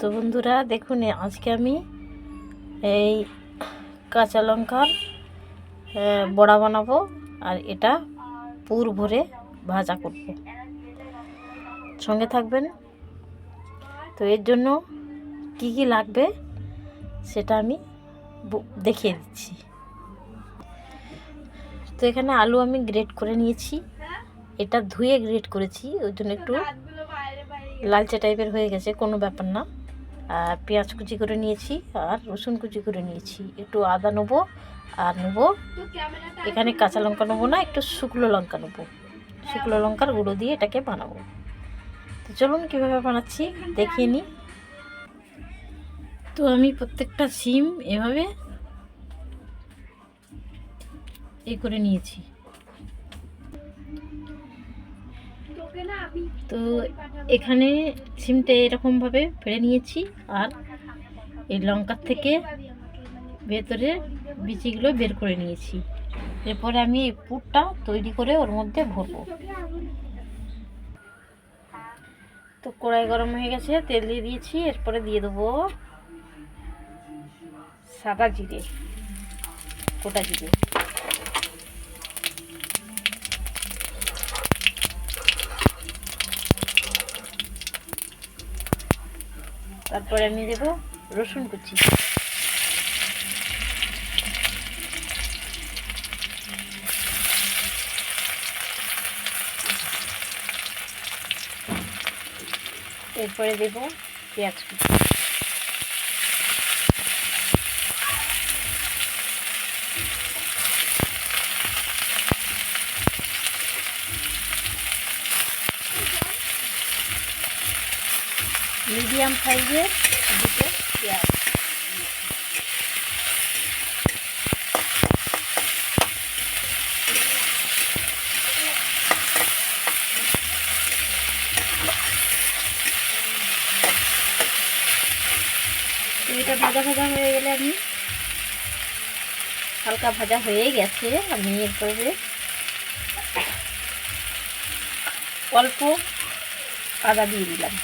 তো বন্ধুরা দেখুন, আজকে আমি এই কাঁচা লঙ্কার বড়া বানাবো আর এটা পুর ভরে ভাজা করব। সঙ্গে থাকবেন। তো এর জন্য কি কি লাগবে সেটা আমি দেখিয়ে দিচ্ছি। তো এখানে আলু আমি গ্রেট করে নিয়েছি, এটা ধুয়ে গ্রেট করেছি, ওই জন্য একটু লালচে টাইপের হয়ে গেছে, কোনো ব্যাপার না। আর পেঁয়াজ কুচি করে নিয়েছি আর রসুন কুচি করে নিয়েছি, একটু আদা নেবো আর নেবো এখানে কাঁচা লঙ্কা নেবো না, একটু শুকনো লঙ্কা নেবো, শুকনো লঙ্কার গুঁড়ো দিয়ে এটাকে বানাবো। তো চলুন কীভাবে বানাচ্ছি দেখিয়ে নিই। তো আমি প্রত্যেকটা সিম এভাবে করে নিয়েছি। তো এখানে সিমটা এরকমভাবে ফেড়ে নিয়েছি আর এই লঙ্কার থেকে ভেতরে বিচিগুলো বের করে নিয়েছি। এরপরে আমি এই পুরটা তৈরি করে ওর মধ্যে ভরবো। তো কড়াই গরম হয়ে গেছে, তেল দিয়ে দিয়েছি। এরপরে দিয়ে দেবো সাদা জিরে, গোটা জিরে, তারপরে আমি দেব রসুন কুচি, এরপরে দেব পেঁয়াজ কুচি, মিডিয়াম সাইজের দুটো পেঁয়াজ, এটা ভাজা ভাজা হয়ে গেলে আমি হালকা ভাজা হয়ে গেছে, আমি এরপরে অল্প আদা দিয়ে দিলাম।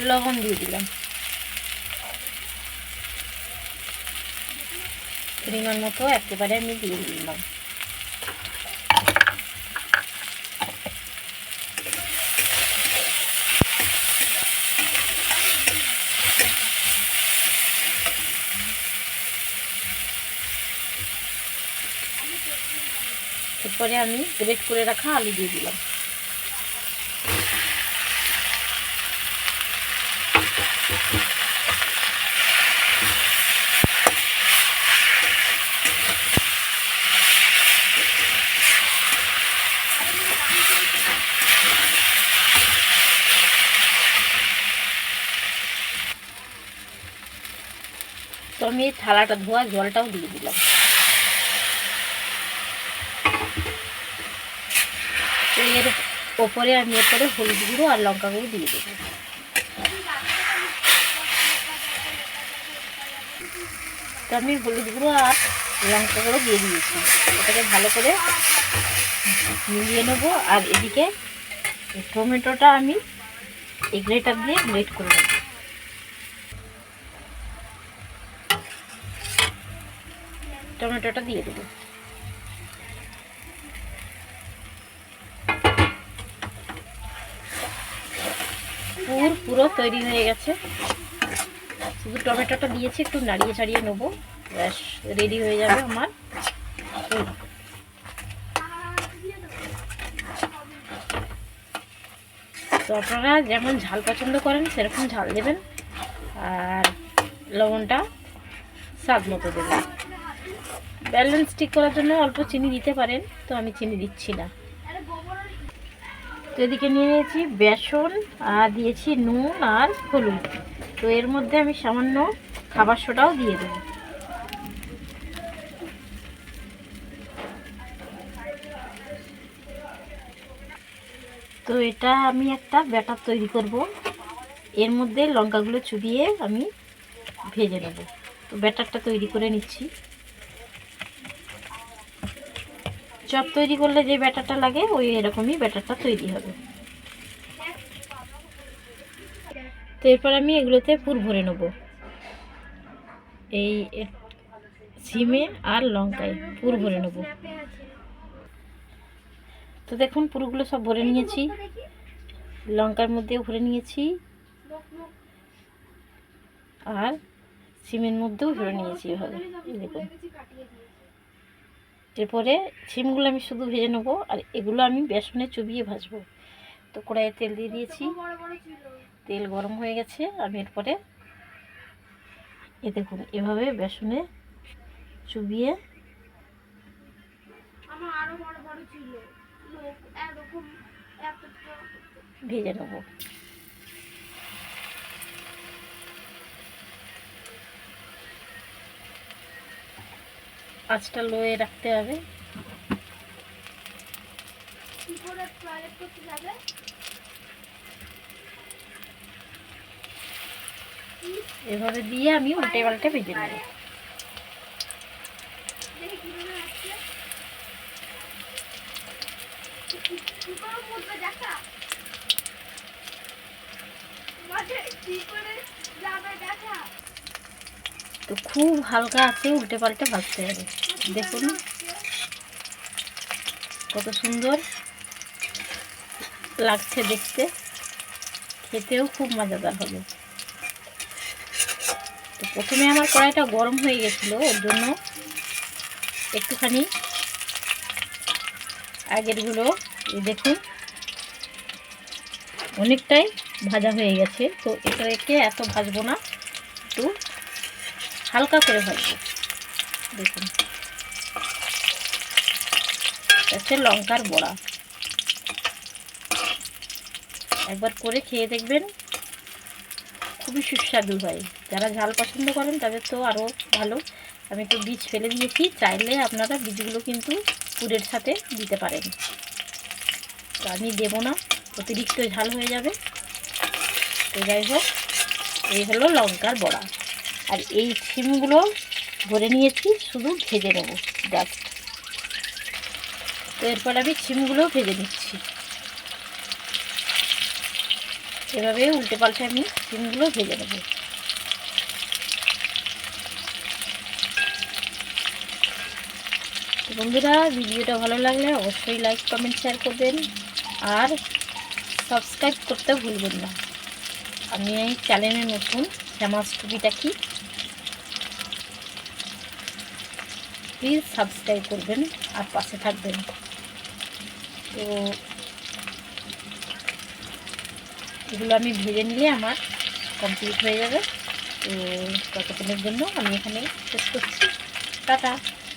লবণ দিয়ে দিলাম, পরিমাণ মতো একেবারে আমি দিয়ে দিলাম। এরপরে আমি গ্রেট করে রাখা আলু দিয়ে দিলাম। তো আমি এই থালাটা ধোয়া জলটাও দিয়ে দিলাম। তো এর ওপরে আমি এরপরে হলুদ গুঁড়ো আর লঙ্কা গুঁড়ো দিয়ে দেবো। তো আমি হলুদ গুঁড়ো আর লঙ্কা গুঁড়ো দিয়ে দিয়েছি, এটাকে ভালো করে মিলিয়ে নেবো। আর এদিকে টমেটোটা আমি এই গ্রেটার দিয়ে গ্রেট করে নেব। টমেটোটা দিয়ে দেবো। পুরো তৈরি হয়ে গেছে, শুধু টমেটোটা দিয়েছি, একটু নাড়িয়ে ছাড়িয়ে নেবো, ব্যাস রেডি হয়ে যাবে আমার পুর। তো আপনারা যেমন ঝাল পছন্দ করেন সেরকম ঝাল দেবেন, আর লবণটা স্বাদ মতো দেবেন। ব্যালেন্স ঠিক করার জন্য অল্প চিনি দিতে পারেন, তো আমি চিনি দিচ্ছি না। তো এদিকে নিয়ে নিয়েছি বেসন আর দিয়েছি নুন আর হলুদ। তো এর মধ্যে আমি সামান্য খাবার সোডাও দিয়ে দেব। তো এটা আমি একটা ব্যাটার তৈরি করব। এর মধ্যে লঙ্কাগুলো চুবিয়ে আমি ভেজে নেব। তো ব্যাটারটা তৈরি করে নিচ্ছি। চপ তৈরি করলে যে ব্যাটারটা লাগে ওই এরকমই ব্যাটারটা তৈরি হবে। তো এরপর আমি এগুলোতে পুর ভরে নেব। এই সিমে আর লঙ্কায় পুর ভরে নেব। তো দেখুন পুরগুলো সব ভরে নিয়েছি, লঙ্কার মধ্যেও ভরে নিয়েছি আর সিমের মধ্যেও ভরে নিয়েছি এভাবে। দেখুন এরপরে সিমগুলো আমি শুধু ভেজে নেবো আর এগুলো আমি বেসনে চুবিয়ে ভাজবো। তো কড়াইয়ে তেল দিয়ে দিয়েছি, তেল গরম হয়ে গেছে। আমি এরপরে দেখুন এভাবে বেসনে চুবিয়ে ভেজে নেব। আঁচটা লোয়ে রাখতে হবে। এভাবে দিয়ে আমি উল্টে পাল্টে ভেজে নেব। তো খুব হালকা আছে উল্টে পাল্টে ভাজতে হবে। দেখুন কত সুন্দর লাগছে দেখতে, খেতেও খুব মজাদার হবে। তো প্রথমে আমার কড়াইটা গরম হয়ে গেছিলো, ওর জন্য একটুখানি আগেরগুলো দেখুন অনেকটাই ভাজা হয়ে গেছে। তো এটাকে এত ভাজবো না, একটু হালকা করে ভাজবো। দেখুন হচ্ছে লঙ্কার বড়া, একবার করে খেয়ে দেখবেন, খুবই সুস্বাদু হয়। যারা ঝাল পছন্দ করেন তাদের তো আরও ভালো। আমি একটু বীজ ফেলে দিয়েছি, চাইলে আপনারা বীজগুলো কিন্তু পুরের সাথে দিতে পারেন। তো আমি দেবো না, অতিরিক্ত ঝাল হয়ে যাবে। তো যাই হোক, এই হলো লঙ্কার বড়া। আর এই সিমগুলো ভরে নিয়েছি, শুধু ভেজে নেব জাস্ট। তো এরপর আমি সিমগুলো ভেজে নিচ্ছি। এভাবে উল্টে পাল্টে আমি সিমগুলো ভেজে নেব। বন্ধুরা ভিডিওটা ভালো লাগলে অবশ্যই লাইক কমেন্ট শেয়ার করবেন আর সাবস্ক্রাইব করতে ভুলবেন না। আমি এই চ্যানেলে নতুন, ফেমাস টুকিটা কি, প্লিজ সাবস্ক্রাইব করবেন আর পাশে থাকবেন। তো এগুলো আমি ভেজে নিলে আমার কমপ্লিট হয়ে যাবে। তো ততক্ষণের জন্য আমি এখানে শেষ করছি। টাটা।